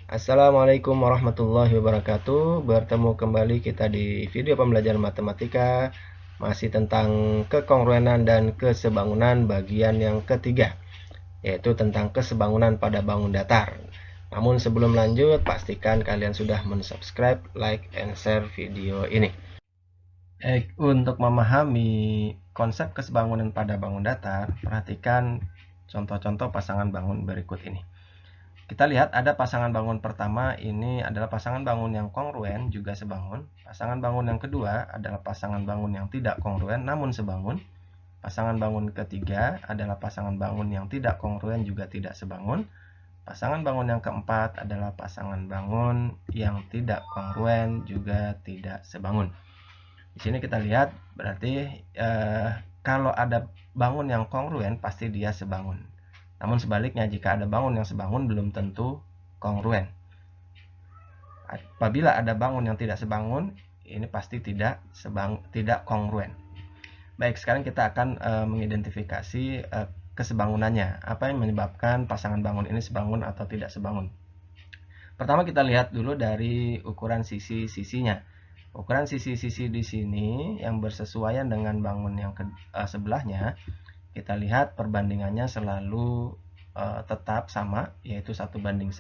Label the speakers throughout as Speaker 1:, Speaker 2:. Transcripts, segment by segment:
Speaker 1: Assalamualaikum warahmatullahi wabarakatuh. Bertemu kembali kita di video pembelajaran matematika, masih tentang kekongruenan dan kesebangunan bagian yang ketiga, yaitu tentang kesebangunan pada bangun datar. Namun sebelum lanjut, pastikan kalian sudah mensubscribe, like, and share video ini. Untuk memahami konsep kesebangunan pada bangun datar, perhatikan contoh-contoh pasangan bangun berikut ini. Kita lihat ada pasangan bangun pertama, ini adalah pasangan bangun yang kongruen juga sebangun. Pasangan bangun yang kedua adalah pasangan bangun yang tidak kongruen namun sebangun. Pasangan bangun ketiga adalah pasangan bangun yang tidak kongruen juga tidak sebangun. Pasangan bangun yang keempat adalah pasangan bangun yang tidak kongruen juga tidak sebangun. Di sini kita lihat berarti kalau ada bangun yang kongruen pasti dia sebangun. Namun sebaliknya, jika ada bangun yang sebangun belum tentu kongruen. Apabila ada bangun yang tidak sebangun, ini pasti tidak kongruen. Baik, sekarang kita akan mengidentifikasi kesebangunannya. Apa yang menyebabkan pasangan bangun ini sebangun atau tidak sebangun? Pertama kita lihat dulu dari ukuran sisi-sisinya. Ukuran sisi-sisi di sini yang bersesuaian dengan bangun yang sebelahnya, kita lihat perbandingannya selalu tetap sama, yaitu 1:1.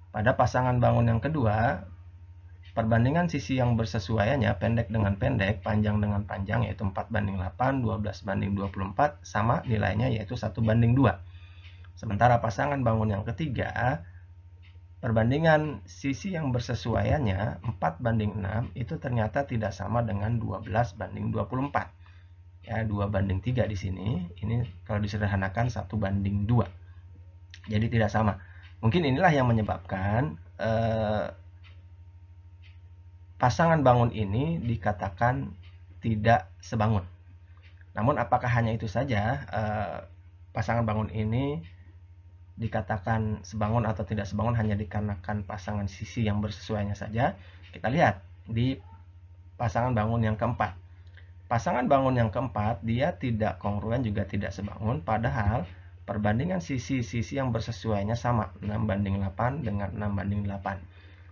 Speaker 1: Pada pasangan bangun yang kedua, perbandingan sisi yang bersesuaiannya pendek dengan pendek, panjang dengan panjang, yaitu 4:8, 12:24, sama nilainya yaitu 1:2. Sementara pasangan bangun yang ketiga, perbandingan sisi yang bersesuaiannya 4:6 itu ternyata tidak sama dengan 12:24. Ya, 2:3 di sini. Ini kalau disederhanakan 1:2. Jadi tidak sama. Mungkin inilah yang menyebabkan pasangan bangun ini dikatakan tidak sebangun. Namun apakah hanya itu saja pasangan bangun ini dikatakan sebangun atau tidak sebangun hanya dikarenakan pasangan sisi yang bersesuaiannya saja? Kita lihat di pasangan bangun yang keempat. Pasangan bangun yang keempat, dia tidak kongruen juga tidak sebangun, padahal perbandingan sisi-sisi yang bersesuaiannya sama, 6:8 dengan 6:8.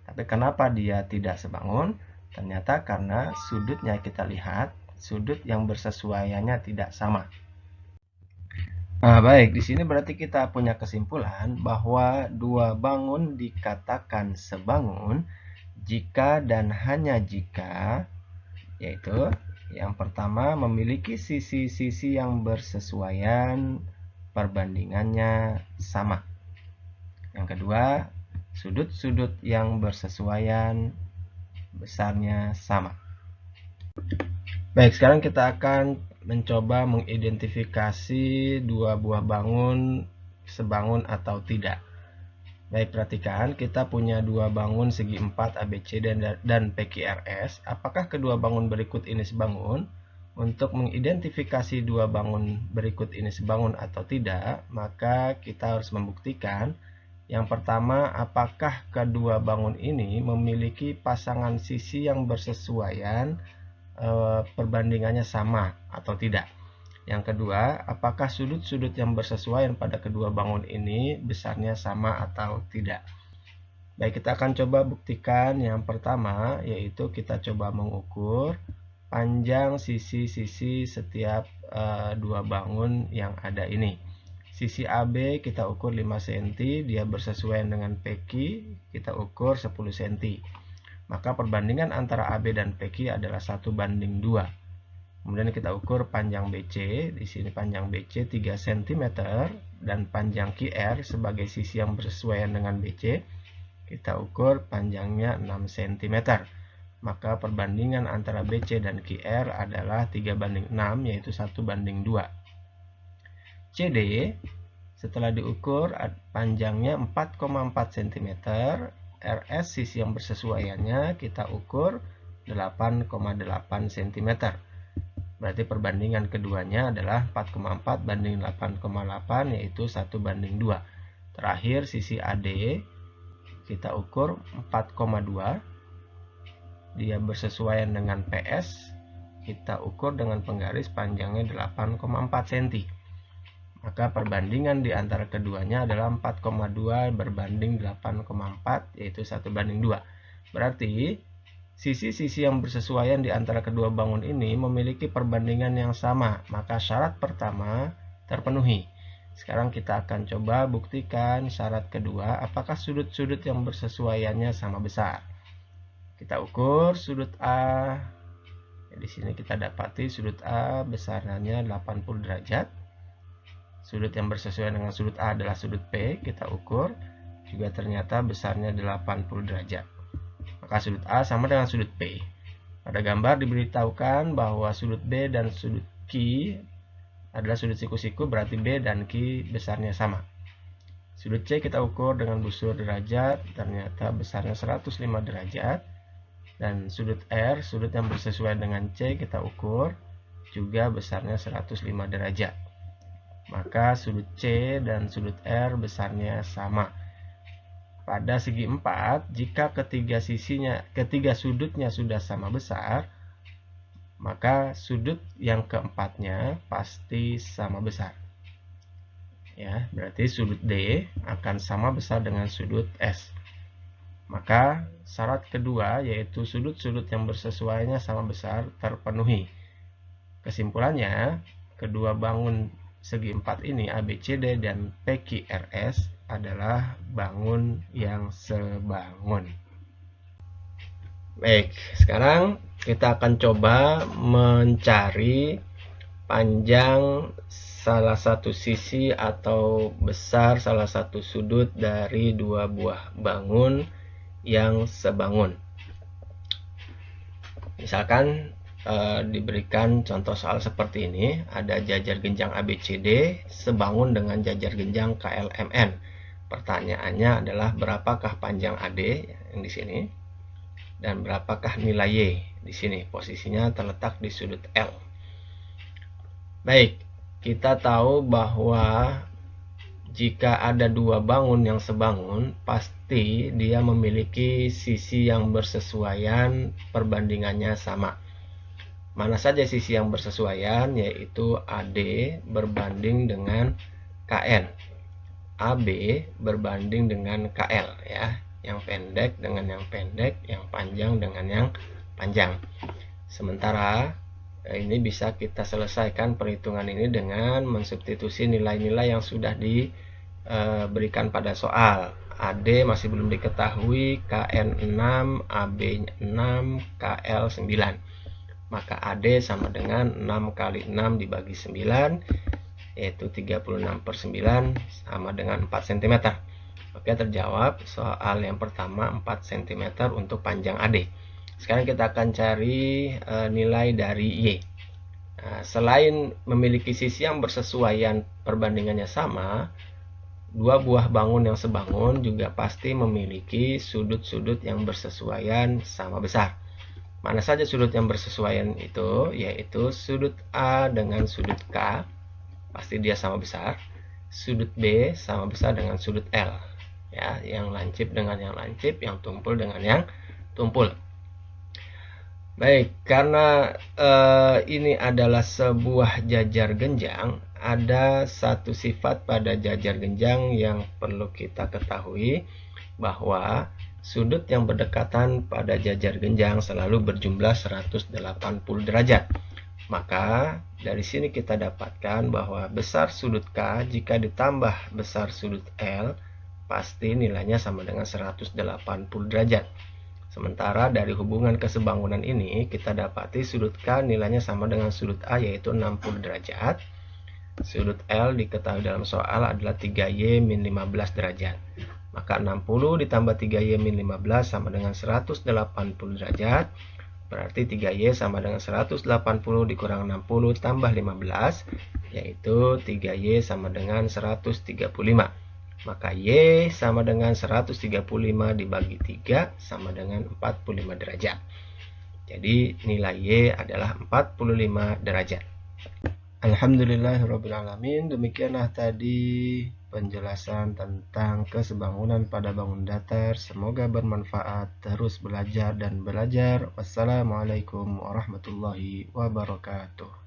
Speaker 1: Tapi kenapa dia tidak sebangun? Ternyata karena sudutnya kita lihat, sudut yang bersesuaiannya tidak sama. Nah, baik, di sini berarti kita punya kesimpulan bahwa dua bangun dikatakan sebangun jika dan hanya jika, yaitu yang pertama, memiliki sisi-sisi yang bersesuaian, perbandingannya sama. Yang kedua, sudut-sudut yang bersesuaian, besarnya sama. Baik, sekarang kita akan mencoba mengidentifikasi dua buah bangun sebangun atau tidak. Baik, perhatikan, kita punya dua bangun segi 4 ABC dan PQRS. Apakah kedua bangun berikut ini sebangun? Untuk mengidentifikasi dua bangun berikut ini sebangun atau tidak, maka kita harus membuktikan. Yang pertama, apakah kedua bangun ini memiliki pasangan sisi yang bersesuaian, perbandingannya sama atau tidak. Yang kedua, apakah sudut-sudut yang bersesuaian pada kedua bangun ini besarnya sama atau tidak. Baik, kita akan coba buktikan. Yang pertama, yaitu kita coba mengukur panjang sisi-sisi setiap dua bangun yang ada ini. Sisi AB kita ukur 5 cm, dia bersesuaian dengan PQ, kita ukur 10 cm. Maka perbandingan antara AB dan PQ adalah 1:2. Kemudian kita ukur panjang BC, di sini panjang BC 3 cm dan panjang QR sebagai sisi yang bersesuaian dengan BC, kita ukur panjangnya 6 cm. Maka perbandingan antara BC dan QR adalah 3:6, yaitu 1:2. CD setelah diukur panjangnya 4,4 cm, RS sisi yang bersesuaiannya kita ukur 8,8 cm. Berarti perbandingan keduanya adalah 4,4 banding 8,8, yaitu 1:2. Terakhir sisi AD kita ukur 4,2. Dia bersesuaian dengan PS. Kita ukur dengan penggaris panjangnya 8,4 cm. maka perbandingan di antara keduanya adalah 4,2 berbanding 8,4, yaitu 1:2. Berarti sisi-sisi yang bersesuaian di antara kedua bangun ini memiliki perbandingan yang sama, maka syarat pertama terpenuhi. Sekarang kita akan coba buktikan syarat kedua, apakah sudut-sudut yang bersesuaiannya sama besar. Kita ukur sudut A. Di sini kita dapati sudut A besarnya 80 derajat. Sudut yang bersesuaian dengan sudut A adalah sudut P. Kita ukur, juga ternyata besarnya 80 derajat. Maka sudut A sama dengan sudut P. Pada gambar diberitahukan bahwa sudut B dan sudut Q adalah sudut siku-siku, berarti B dan Q besarnya sama. Sudut C kita ukur dengan busur derajat, ternyata besarnya 105 derajat. Dan sudut R, sudut yang bersesuaian dengan C, kita ukur juga besarnya 105 derajat. Maka sudut C dan sudut R besarnya sama. Pada segi 4, jika ketiga sudutnya sudah sama besar, maka sudut yang keempatnya pasti sama besar. Ya, berarti sudut D akan sama besar dengan sudut S. Maka syarat kedua, yaitu sudut-sudut yang bersesuaiannya sama besar, terpenuhi. Kesimpulannya, kedua bangun segi 4 ini ABCD dan PQRS adalah bangun yang sebangun. Baik, sekarang kita akan coba mencari panjang salah satu sisi atau besar salah satu sudut dari dua buah bangun yang sebangun. Misalkan diberikan contoh soal seperti ini, ada jajar genjang ABCD sebangun dengan jajar genjang KLMN. Pertanyaannya adalah berapakah panjang AD yang di sini dan berapakah nilai Y di sini. Posisinya terletak di sudut L. Baik, kita tahu bahwa jika ada dua bangun yang sebangun, pasti dia memiliki sisi yang bersesuaian, perbandingannya sama. Mana saja sisi yang bersesuaian, yaitu AD berbanding dengan KN, AB berbanding dengan KL, ya, yang pendek dengan yang pendek, yang panjang dengan yang panjang. Sementara ini bisa kita selesaikan perhitungan ini dengan mensubstitusi nilai-nilai yang sudah diberikan pada soal. AD masih belum diketahui, KN 6, AB 6, KL 9. Maka AD sama dengan 6 kali 6 dibagi 9, yaitu 36/9 sama dengan 4 cm. Oke, terjawab soal yang pertama 4 cm untuk panjang AD. Sekarang kita akan cari nilai dari Y. Nah, selain memiliki sisi yang bersesuaian, perbandingannya sama, dua buah bangun yang sebangun juga pasti memiliki sudut-sudut yang bersesuaian sama besar. Mana saja sudut yang bersesuaian itu, yaitu sudut A dengan sudut K, pasti dia sama besar. Sudut B sama besar dengan sudut L. Ya, yang lancip dengan yang lancip, yang tumpul dengan yang tumpul. Baik, karena ini adalah sebuah jajar genjang, ada satu sifat pada jajar genjang yang perlu kita ketahui, bahwa sudut yang berdekatan pada jajar genjang selalu berjumlah 180 derajat. Maka dari sini kita dapatkan bahwa besar sudut K jika ditambah besar sudut L, pasti nilainya sama dengan 180 derajat. Sementara dari hubungan kesebangunan ini, kita dapati sudut K nilainya sama dengan sudut A, yaitu 60 derajat. Sudut L diketahui dalam soal adalah 3Y min 15 derajat. Maka 60 ditambah 3Y min 15 sama dengan 180 derajat. Berarti 3Y sama dengan 180 dikurang 60 tambah 15, yaitu 3Y sama dengan 135. Maka Y sama dengan 135 dibagi 3 sama dengan 45 derajat. Jadi nilai Y adalah 45 derajat. Alhamdulillahirrabbilalamin. Demikianlah tadi penjelasan tentang kesebangunan pada bangun datar. Semoga bermanfaat. Terus belajar dan belajar. Wassalamualaikum warahmatullahi wabarakatuh.